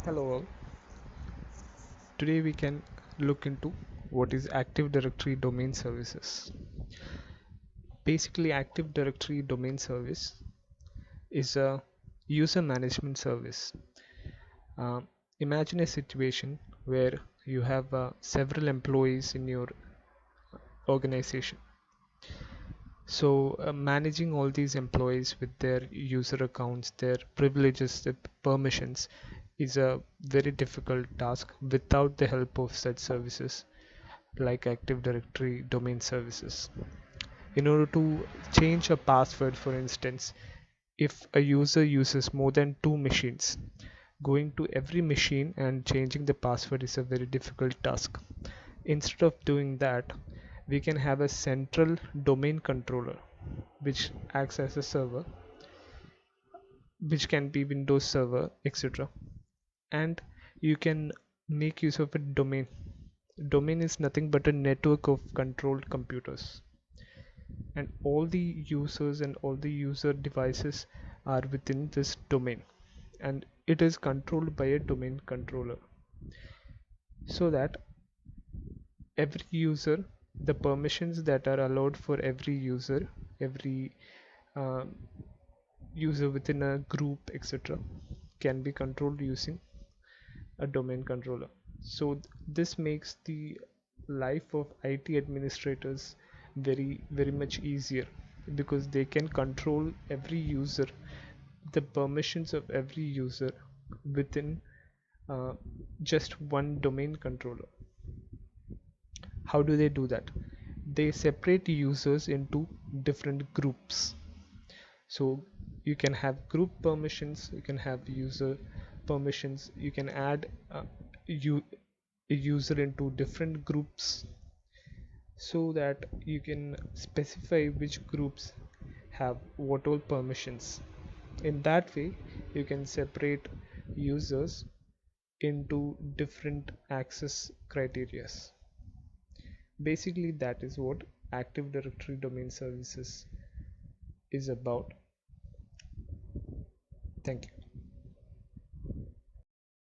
Hello all. Today we can look into what is Active Directory Domain Services. Basically, Active Directory Domain Service is a user management service. Imagine a situation where you have several employees in your organization. So, managing all these employees with their user accounts, their privileges, their permissions is a very difficult task without the help of such services like Active Directory domain services. In order to change a password, for instance, if a user uses more than two machines, going to every machine and changing the password is a very difficult task. Instead of doing that, we can have a central domain controller which acts as a server, which can be Windows Server, etc. And you can make use of a domain. Domain is nothing but a network of controlled computers, and all the users and all the user devices are within this domain, and it is controlled by a domain controller, so that every user, the permissions that are allowed for every user, every um, user within a group, etc., can be controlled using a domain controller. So this makes the life of IT administrators very much easier, because they can control every user, the permissions of every user within uh, just one domain controller. How do they do that? They separate users into different groups. So you can have group permissions, you can have user permissions, you can add a user into different groups, so that you can specify which groups have what all permissions. In that way, you can separate users into different access criterias. Basically, that is what Active Directory Domain Services is about. Thank you.